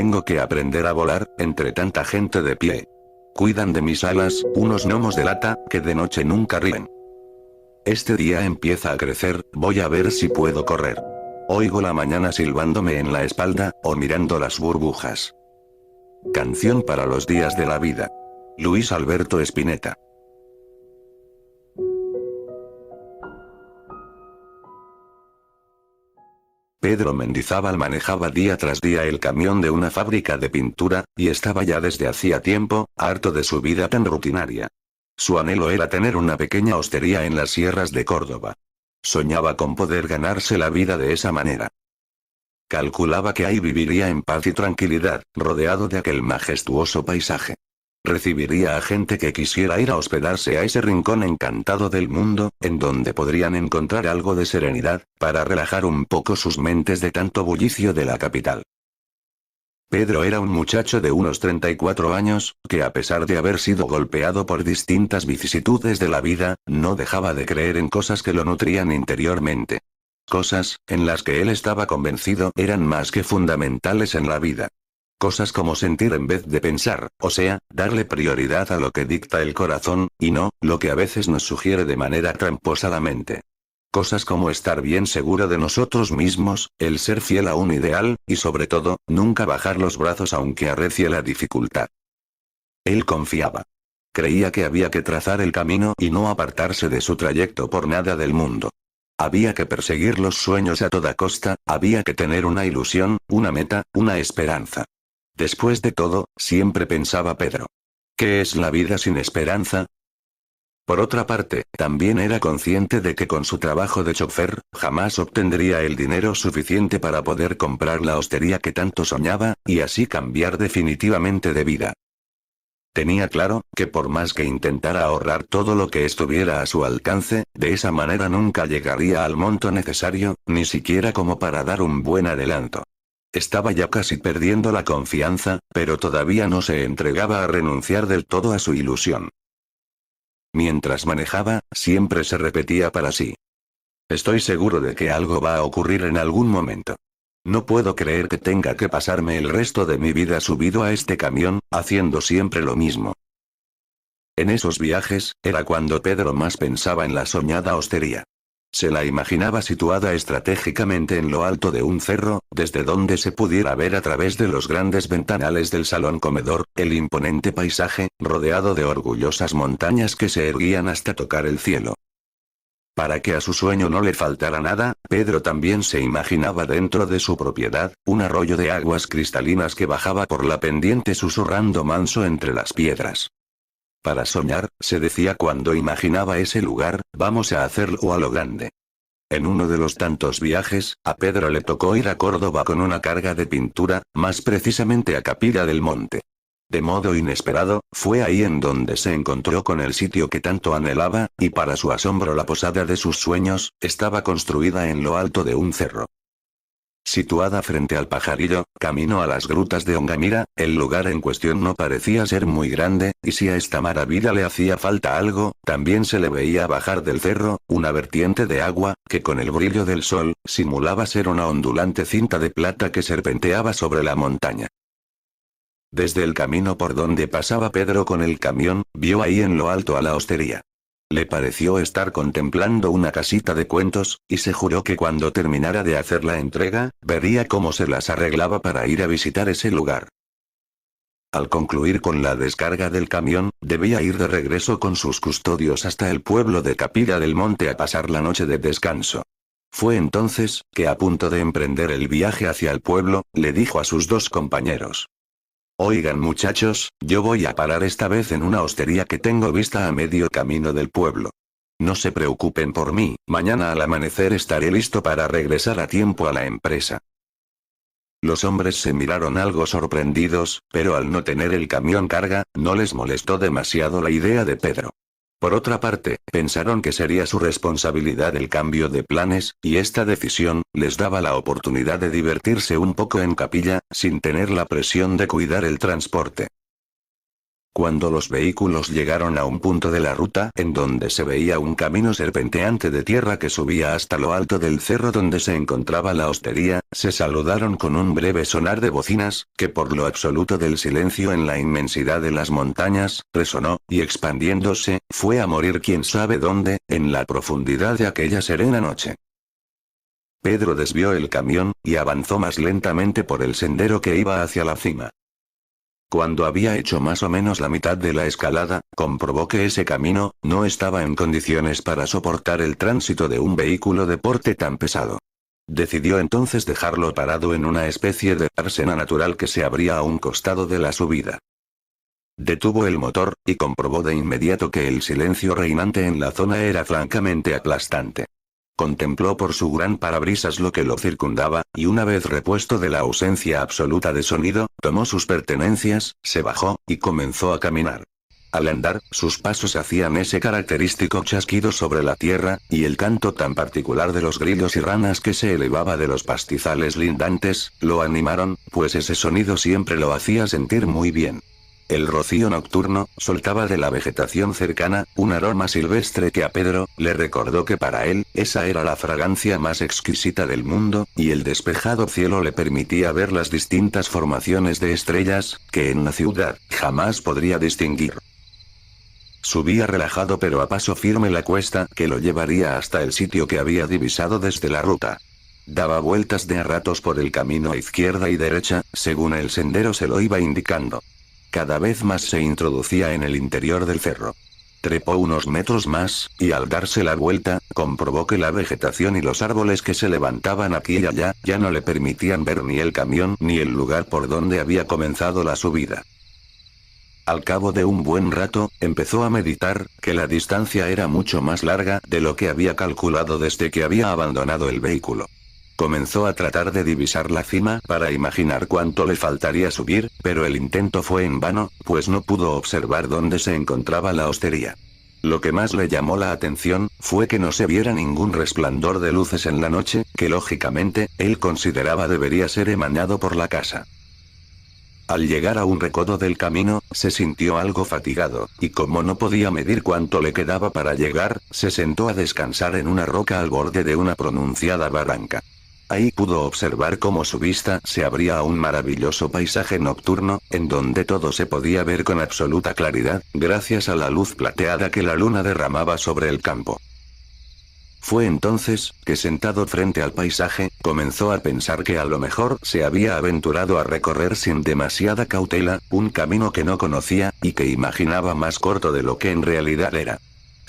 Tengo que aprender a volar, entre tanta gente de pie. Cuidan de mis alas, unos gnomos de lata, que de noche nunca ríen. Este día empieza a crecer, voy a ver si puedo correr. Oigo la mañana silbándome en la espalda, o mirando las burbujas. Canción para los días de la vida. Luis Alberto Spinetta. Pedro Mendizábal manejaba día tras día el camión de una fábrica de pintura, y estaba ya desde hacía tiempo, harto de su vida tan rutinaria. Su anhelo era tener una pequeña hostería en las sierras de Córdoba. Soñaba con poder ganarse la vida de esa manera. Calculaba que ahí viviría en paz y tranquilidad, rodeado de aquel majestuoso paisaje. Recibiría a gente que quisiera ir a hospedarse a ese rincón encantado del mundo, en donde podrían encontrar algo de serenidad, para relajar un poco sus mentes de tanto bullicio de la capital. Pedro era un muchacho de unos 34 años, que a pesar de haber sido golpeado por distintas vicisitudes de la vida, no dejaba de creer en cosas que lo nutrían interiormente. Cosas, en las que él estaba convencido eran más que fundamentales en la vida. Cosas como sentir en vez de pensar, o sea, darle prioridad a lo que dicta el corazón, y no, lo que a veces nos sugiere de manera tramposa la mente. Cosas como estar bien seguro de nosotros mismos, el ser fiel a un ideal, y sobre todo, nunca bajar los brazos aunque arrecie la dificultad. Él confiaba. Creía que había que trazar el camino y no apartarse de su trayecto por nada del mundo. Había que perseguir los sueños a toda costa, había que tener una ilusión, una meta, una esperanza. Después de todo, siempre pensaba Pedro. ¿Qué es la vida sin esperanza? Por otra parte, también era consciente de que con su trabajo de chofer, jamás obtendría el dinero suficiente para poder comprar la hostería que tanto soñaba, y así cambiar definitivamente de vida. Tenía claro, que por más que intentara ahorrar todo lo que estuviera a su alcance, de esa manera nunca llegaría al monto necesario, ni siquiera como para dar un buen adelanto. Estaba ya casi perdiendo la confianza, pero todavía no se entregaba a renunciar del todo a su ilusión. Mientras manejaba, siempre se repetía para sí. Estoy seguro de que algo va a ocurrir en algún momento. No puedo creer que tenga que pasarme el resto de mi vida subido a este camión, haciendo siempre lo mismo. En esos viajes, era cuando Pedro más pensaba en la soñada hostería. Se la imaginaba situada estratégicamente en lo alto de un cerro, desde donde se pudiera ver a través de los grandes ventanales del salón comedor, el imponente paisaje, rodeado de orgullosas montañas que se erguían hasta tocar el cielo. Para que a su sueño no le faltara nada, Pedro también se imaginaba dentro de su propiedad, un arroyo de aguas cristalinas que bajaba por la pendiente susurrando manso entre las piedras. Para soñar, se decía cuando imaginaba ese lugar, vamos a hacerlo a lo grande. En uno de los tantos viajes, a Pedro le tocó ir a Córdoba con una carga de pintura, más precisamente a Capilla del Monte. De modo inesperado, fue ahí en donde se encontró con el sitio que tanto anhelaba, y para su asombro la posada de sus sueños, estaba construida en lo alto de un cerro. Situada frente al Pajarillo, camino a las grutas de Ongamira, el lugar en cuestión no parecía ser muy grande, y si a esta maravilla le hacía falta algo, también se le veía bajar del cerro, una vertiente de agua, que con el brillo del sol, simulaba ser una ondulante cinta de plata que serpenteaba sobre la montaña. Desde el camino por donde pasaba Pedro con el camión, vio ahí en lo alto a la hostería. Le pareció estar contemplando una casita de cuentos, y se juró que cuando terminara de hacer la entrega, vería cómo se las arreglaba para ir a visitar ese lugar. Al concluir con la descarga del camión, debía ir de regreso con sus custodios hasta el pueblo de Capilla del Monte a pasar la noche de descanso. Fue entonces, que a punto de emprender el viaje hacia el pueblo, le dijo a sus dos compañeros. Oigan muchachos, yo voy a parar esta vez en una hostería que tengo vista a medio camino del pueblo. No se preocupen por mí, mañana al amanecer estaré listo para regresar a tiempo a la empresa. Los hombres se miraron algo sorprendidos, pero al no tener el camión carga, no les molestó demasiado la idea de Pedro. Por otra parte, pensaron que sería su responsabilidad el cambio de planes, y esta decisión, les daba la oportunidad de divertirse un poco en Capilla, sin tener la presión de cuidar el transporte. Cuando los vehículos llegaron a un punto de la ruta en donde se veía un camino serpenteante de tierra que subía hasta lo alto del cerro donde se encontraba la hostería, se saludaron con un breve sonar de bocinas, que por lo absoluto del silencio en la inmensidad de las montañas, resonó, y expandiéndose, fue a morir quién sabe dónde, en la profundidad de aquella serena noche. Pedro desvió el camión, y avanzó más lentamente por el sendero que iba hacia la cima. Cuando había hecho más o menos la mitad de la escalada, comprobó que ese camino no estaba en condiciones para soportar el tránsito de un vehículo de porte tan pesado. Decidió entonces dejarlo parado en una especie de dársena natural que se abría a un costado de la subida. Detuvo el motor, y comprobó de inmediato que el silencio reinante en la zona era francamente aplastante. Contempló por su gran parabrisas lo que lo circundaba, y una vez repuesto de la ausencia absoluta de sonido, tomó sus pertenencias, se bajó, y comenzó a caminar. Al andar, sus pasos hacían ese característico chasquido sobre la tierra, y el canto tan particular de los grillos y ranas que se elevaba de los pastizales lindantes, lo animaron, pues ese sonido siempre lo hacía sentir muy bien. El rocío nocturno, soltaba de la vegetación cercana, un aroma silvestre que a Pedro, le recordó que para él, esa era la fragancia más exquisita del mundo, y el despejado cielo le permitía ver las distintas formaciones de estrellas, que en la ciudad, jamás podría distinguir. Subía relajado pero a paso firme la cuesta que lo llevaría hasta el sitio que había divisado desde la ruta. Daba vueltas de a ratos por el camino a izquierda y derecha, según el sendero se lo iba indicando. Cada vez más se introducía en el interior del cerro. Trepó unos metros más, y al darse la vuelta, comprobó que la vegetación y los árboles que se levantaban aquí y allá, ya no le permitían ver ni el camión ni el lugar por donde había comenzado la subida. Al cabo de un buen rato, empezó a meditar, que la distancia era mucho más larga de lo que había calculado desde que había abandonado el vehículo. Comenzó a tratar de divisar la cima para imaginar cuánto le faltaría subir, pero el intento fue en vano, pues no pudo observar dónde se encontraba la hostería. Lo que más le llamó la atención, fue que no se viera ningún resplandor de luces en la noche, que lógicamente, él consideraba debería ser emanado por la casa. Al llegar a un recodo del camino, se sintió algo fatigado, y como no podía medir cuánto le quedaba para llegar, se sentó a descansar en una roca al borde de una pronunciada barranca. Ahí pudo observar cómo su vista se abría a un maravilloso paisaje nocturno, en donde todo se podía ver con absoluta claridad, gracias a la luz plateada que la luna derramaba sobre el campo. Fue entonces, que sentado frente al paisaje, comenzó a pensar que a lo mejor se había aventurado a recorrer sin demasiada cautela, un camino que no conocía, y que imaginaba más corto de lo que en realidad era.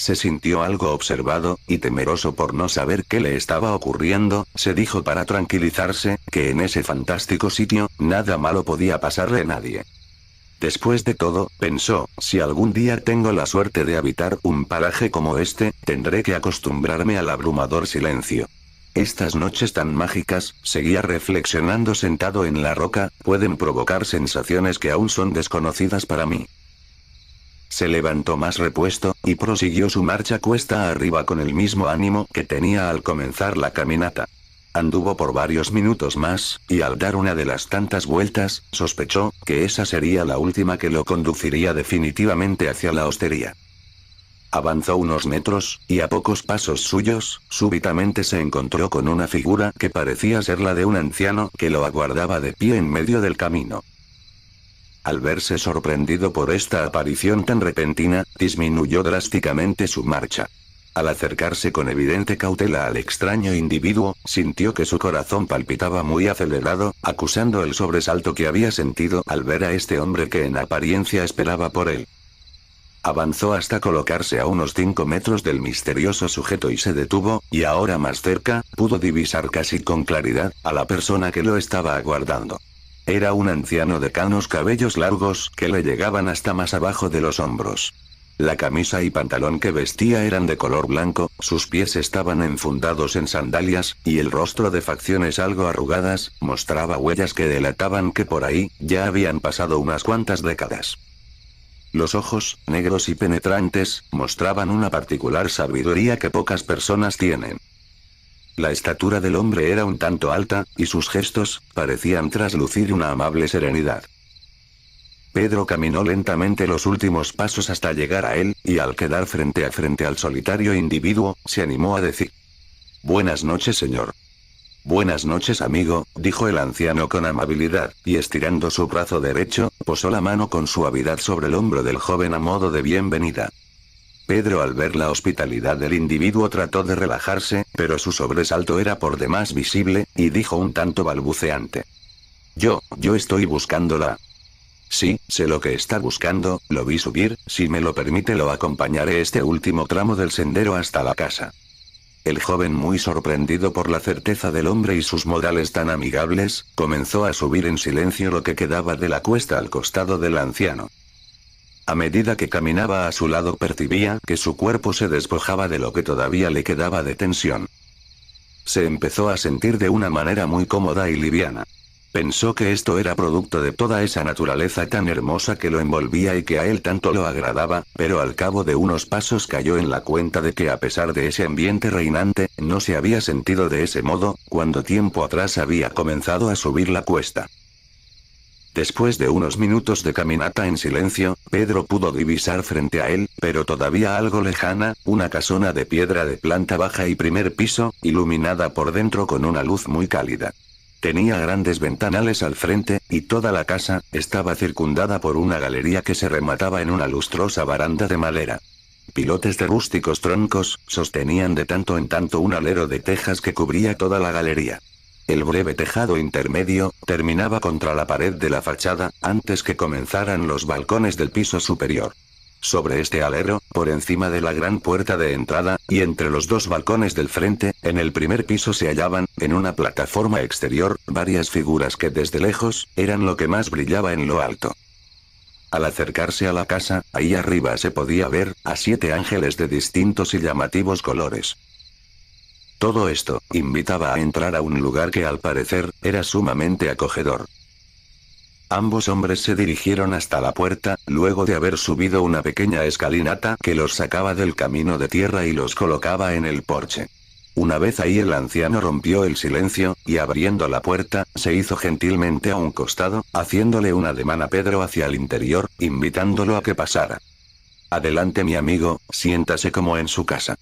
Se sintió algo observado, y temeroso por no saber qué le estaba ocurriendo, se dijo para tranquilizarse, que en ese fantástico sitio, nada malo podía pasarle a nadie. Después de todo, pensó, si algún día tengo la suerte de habitar un paraje como este, tendré que acostumbrarme al abrumador silencio. Estas noches tan mágicas, seguía reflexionando sentado en la roca, pueden provocar sensaciones que aún son desconocidas para mí. Se levantó más repuesto, y prosiguió su marcha cuesta arriba con el mismo ánimo que tenía al comenzar la caminata. Anduvo por varios minutos más, y al dar una de las tantas vueltas, sospechó que esa sería la última que lo conduciría definitivamente hacia la hostería. Avanzó unos metros, y a pocos pasos suyos, súbitamente se encontró con una figura que parecía ser la de un anciano que lo aguardaba de pie en medio del camino. Al verse sorprendido por esta aparición tan repentina, disminuyó drásticamente su marcha. Al acercarse con evidente cautela al extraño individuo, sintió que su corazón palpitaba muy acelerado, acusando el sobresalto que había sentido al ver a este hombre que en apariencia esperaba por él. Avanzó hasta colocarse a unos 5 metros del misterioso sujeto y se detuvo, y ahora más cerca, pudo divisar casi con claridad a la persona que lo estaba aguardando. Era un anciano de canos cabellos largos que le llegaban hasta más abajo de los hombros. La camisa y pantalón que vestía eran de color blanco, sus pies estaban enfundados en sandalias, y el rostro de facciones algo arrugadas, mostraba huellas que delataban que por ahí, ya habían pasado unas cuantas décadas. Los ojos, negros y penetrantes, mostraban una particular sabiduría que pocas personas tienen. La estatura del hombre era un tanto alta, y sus gestos parecían traslucir una amable serenidad. Pedro caminó lentamente los últimos pasos hasta llegar a él, y al quedar frente a frente al solitario individuo, se animó a decir: «Buenas noches, señor». «Buenas noches, amigo», dijo el anciano con amabilidad, y estirando su brazo derecho, posó la mano con suavidad sobre el hombro del joven a modo de bienvenida. Pedro, al ver la hospitalidad del individuo, trató de relajarse, pero su sobresalto era por demás visible, y dijo un tanto balbuceante: Yo estoy buscándola. Sí, sé lo que está buscando, lo vi subir, si me lo permite lo acompañaré este último tramo del sendero hasta la casa». El joven, muy sorprendido por la certeza del hombre y sus modales tan amigables, comenzó a subir en silencio lo que quedaba de la cuesta al costado del anciano. A medida que caminaba a su lado percibía que su cuerpo se despojaba de lo que todavía le quedaba de tensión. Se empezó a sentir de una manera muy cómoda y liviana. Pensó que esto era producto de toda esa naturaleza tan hermosa que lo envolvía y que a él tanto lo agradaba, pero al cabo de unos pasos cayó en la cuenta de que a pesar de ese ambiente reinante, no se había sentido de ese modo, cuando tiempo atrás había comenzado a subir la cuesta. Después de unos minutos de caminata en silencio, Pedro pudo divisar frente a él, pero todavía algo lejana, una casona de piedra de planta baja y primer piso, iluminada por dentro con una luz muy cálida. Tenía grandes ventanales al frente, y toda la casa estaba circundada por una galería que se remataba en una lustrosa baranda de madera. Pilotes de rústicos troncos sostenían de tanto en tanto un alero de tejas que cubría toda la galería. El breve tejado intermedio terminaba contra la pared de la fachada, antes que comenzaran los balcones del piso superior. Sobre este alero, por encima de la gran puerta de entrada, y entre los dos balcones del frente, en el primer piso se hallaban, en una plataforma exterior, varias figuras que desde lejos, eran lo que más brillaba en lo alto. Al acercarse a la casa, ahí arriba se podía ver, a 7 ángeles de distintos y llamativos colores. Todo esto, invitaba a entrar a un lugar que al parecer, era sumamente acogedor. Ambos hombres se dirigieron hasta la puerta, luego de haber subido una pequeña escalinata que los sacaba del camino de tierra y los colocaba en el porche. Una vez ahí el anciano rompió el silencio, y abriendo la puerta, se hizo gentilmente a un costado, haciéndole un ademán a Pedro hacia el interior, invitándolo a que pasara. «Adelante, mi amigo, siéntase como en su casa».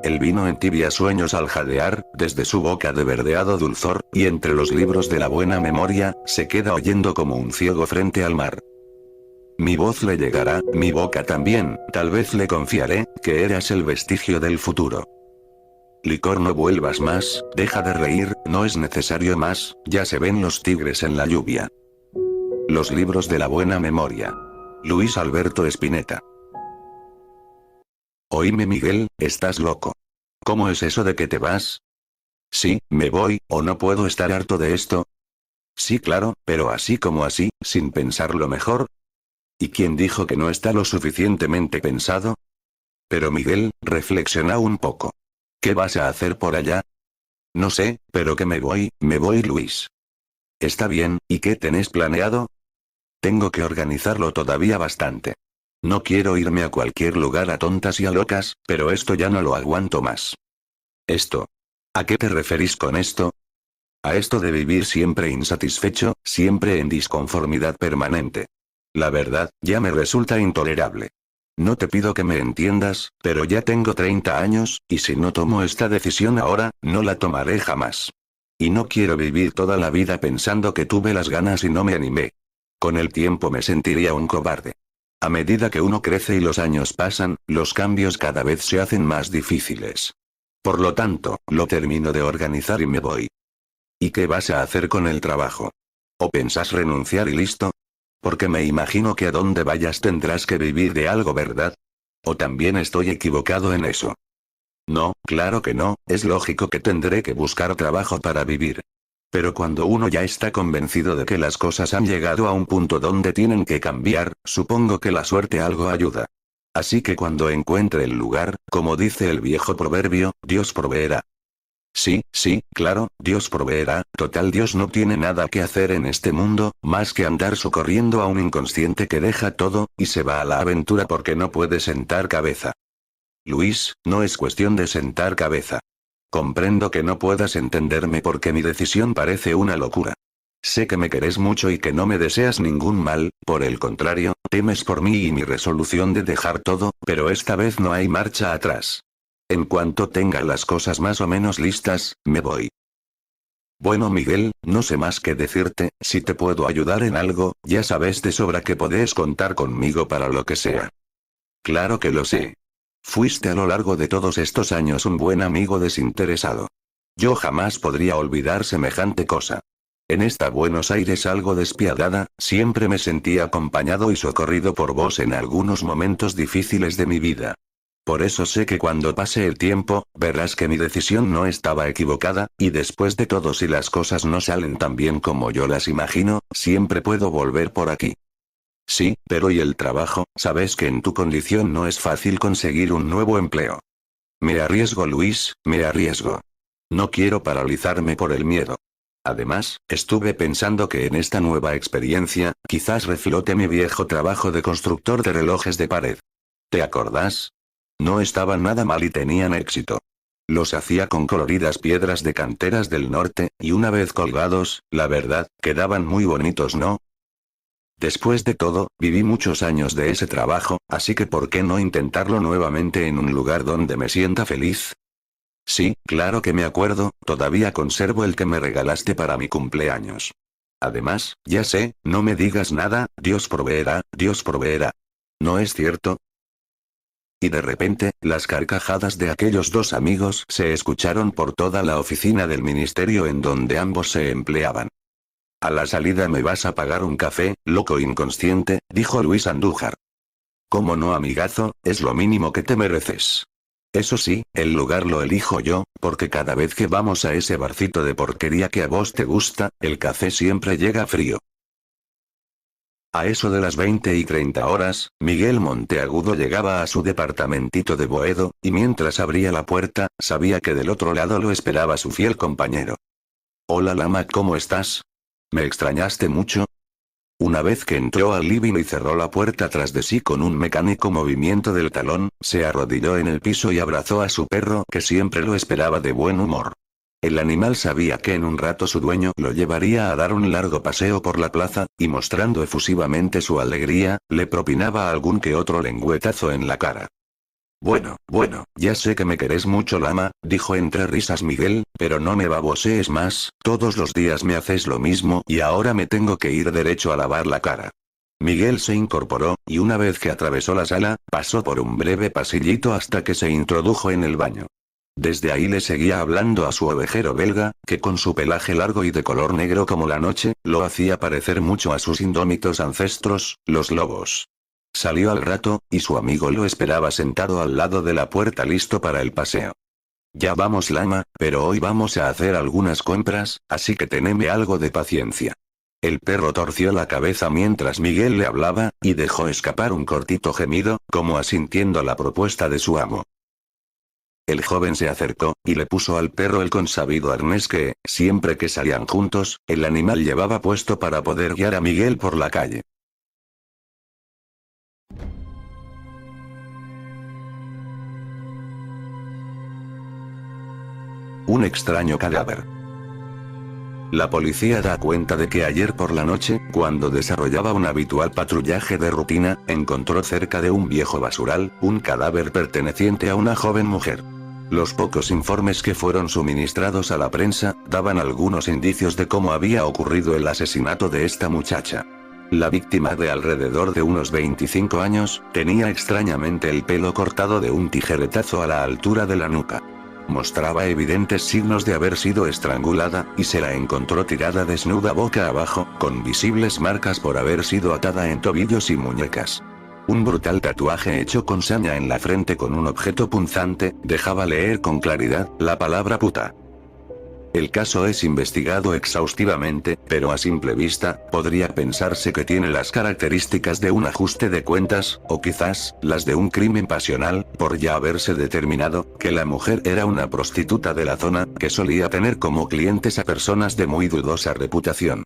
Él vino en tibias sueños al jadear, desde su boca de verdeado dulzor, y entre los libros de la buena memoria, se queda oyendo como un ciego frente al mar. Mi voz le llegará, mi boca también, tal vez le confiaré, que eras el vestigio del futuro. Licor, no vuelvas más, deja de reír, no es necesario más, ya se ven los tigres en la lluvia. Los libros de la buena memoria. Luis Alberto Spinetta. Oíme, Miguel, estás loco. ¿Cómo es eso de que te vas? Sí, me voy, o no puedo estar harto de esto. Sí, claro, pero así como así, sin pensarlo mejor. ¿Y quién dijo que no está lo suficientemente pensado? Pero Miguel, reflexiona un poco. ¿Qué vas a hacer por allá? No sé, pero que me voy, Luis. Está bien, ¿y qué tenés planeado? Tengo que organizarlo todavía bastante. No quiero irme a cualquier lugar a tontas y a locas, pero esto ya no lo aguanto más. ¿Esto? ¿A qué te referís con esto? A esto de vivir siempre insatisfecho, siempre en disconformidad permanente. La verdad, ya me resulta intolerable. No te pido que me entiendas, pero ya tengo 30 años, y si no tomo esta decisión ahora, no la tomaré jamás. Y no quiero vivir toda la vida pensando que tuve las ganas y no me animé. Con el tiempo me sentiría un cobarde. A medida que uno crece y los años pasan, los cambios cada vez se hacen más difíciles. Por lo tanto, lo termino de organizar y me voy. ¿Y qué vas a hacer con el trabajo? ¿O pensás renunciar y listo? Porque me imagino que a donde vayas tendrás que vivir de algo, ¿verdad? ¿O también estoy equivocado en eso? No, claro que no, es lógico que tendré que buscar trabajo para vivir. Pero cuando uno ya está convencido de que las cosas han llegado a un punto donde tienen que cambiar, supongo que la suerte algo ayuda. Así que cuando encuentre el lugar, como dice el viejo proverbio, Dios proveerá. Sí, claro, Dios proveerá, total Dios no tiene nada que hacer en este mundo, más que andar socorriendo a un inconsciente que deja todo, y se va a la aventura porque no puede sentar cabeza. Luis, no es cuestión de sentar cabeza. Comprendo que no puedas entenderme porque mi decisión parece una locura. Sé que me querés mucho y que no me deseas ningún mal, por el contrario, temes por mí y mi resolución de dejar todo, pero esta vez no hay marcha atrás. En cuanto tenga las cosas más o menos listas, me voy. Bueno Miguel, no sé más que decirte, si te puedo ayudar en algo, ya sabes de sobra que podés contar conmigo para lo que sea. Claro que lo sé. Fuiste a lo largo de todos estos años un buen amigo desinteresado. Yo jamás podría olvidar semejante cosa. En esta Buenos Aires algo despiadada, siempre me sentí acompañado y socorrido por vos en algunos momentos difíciles de mi vida. Por eso sé que cuando pase el tiempo, verás que mi decisión no estaba equivocada, y después de todo si las cosas no salen tan bien como yo las imagino, siempre puedo volver por aquí. Sí, pero ¿y el trabajo? Sabes que en tu condición no es fácil conseguir un nuevo empleo. Me arriesgo Luis, me arriesgo. No quiero paralizarme por el miedo. Además, estuve pensando que en esta nueva experiencia, quizás reflote mi viejo trabajo de constructor de relojes de pared. ¿Te acordás? No estaban nada mal y tenían éxito. Los hacía con coloridas piedras de canteras del norte, y una vez colgados, la verdad, quedaban muy bonitos, ¿no? Después de todo, viví muchos años de ese trabajo, así que ¿por qué no intentarlo nuevamente en un lugar donde me sienta feliz? Sí, claro que me acuerdo, todavía conservo el que me regalaste para mi cumpleaños. Además, ya sé, no me digas nada, Dios proveerá, Dios proveerá. ¿No es cierto? Y de repente, las carcajadas de aquellos dos amigos se escucharon por toda la oficina del ministerio en donde ambos se empleaban. A la salida me vas a pagar un café, loco inconsciente, dijo Luis Andújar. ¿Cómo no, amigazo? Es lo mínimo que te mereces. Eso sí, el lugar lo elijo yo, porque cada vez que vamos a ese barcito de porquería que a vos te gusta, el café siempre llega frío. A eso de las 20:30 Miguel Monteagudo llegaba a su departamentito de Boedo, y mientras abría la puerta, sabía que del otro lado lo esperaba su fiel compañero. Hola Lama, ¿cómo estás? ¿Me extrañaste mucho? Una vez que entró al living y cerró la puerta tras de sí con un mecánico movimiento del talón, se arrodilló en el piso y abrazó a su perro que siempre lo esperaba de buen humor. El animal sabía que en un rato su dueño lo llevaría a dar un largo paseo por la plaza, y mostrando efusivamente su alegría, le propinaba algún que otro lengüetazo en la cara. Bueno, ya sé que me querés mucho Lama, dijo entre risas Miguel, pero no me babosees más, todos los días me haces lo mismo y ahora me tengo que ir derecho a lavar la cara. Miguel se incorporó, y una vez que atravesó la sala, pasó por un breve pasillito hasta que se introdujo en el baño. Desde ahí le seguía hablando a su ovejero belga, que con su pelaje largo y de color negro como la noche, lo hacía parecer mucho a sus indómitos ancestros, los lobos. Salió al rato, y su amigo lo esperaba sentado al lado de la puerta listo para el paseo. Ya vamos Lama, pero hoy vamos a hacer algunas compras, así que teneme algo de paciencia. El perro torció la cabeza mientras Miguel le hablaba, y dejó escapar un cortito gemido, como asintiendo a la propuesta de su amo. El joven se acercó, y le puso al perro el consabido arnés que, siempre que salían juntos, el animal llevaba puesto para poder guiar a Miguel por la calle. Un extraño cadáver. La policía da cuenta de que ayer por la noche, cuando desarrollaba un habitual patrullaje de rutina, encontró cerca de un viejo basural, un cadáver perteneciente a una joven mujer. Los pocos informes que fueron suministrados a la prensa, daban algunos indicios de cómo había ocurrido el asesinato de esta muchacha. La víctima, de alrededor de unos 25 años, tenía extrañamente el pelo cortado de un tijeretazo a la altura de la nuca. Mostraba evidentes signos de haber sido estrangulada, y se la encontró tirada desnuda boca abajo, con visibles marcas por haber sido atada en tobillos y muñecas. Un brutal tatuaje hecho con saña en la frente con un objeto punzante, dejaba leer con claridad la palabra puta. El caso es investigado exhaustivamente, pero a simple vista, podría pensarse que tiene las características de un ajuste de cuentas, o quizás, las de un crimen pasional, por ya haberse determinado, que la mujer era una prostituta de la zona, que solía tener como clientes a personas de muy dudosa reputación.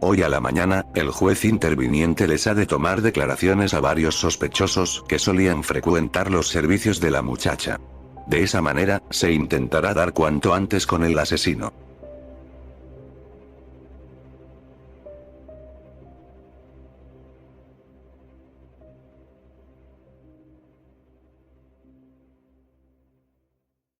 Hoy a la mañana, el juez interviniente les ha de tomar declaraciones a varios sospechosos que solían frecuentar los servicios de la muchacha. De esa manera, se intentará dar cuanto antes con el asesino.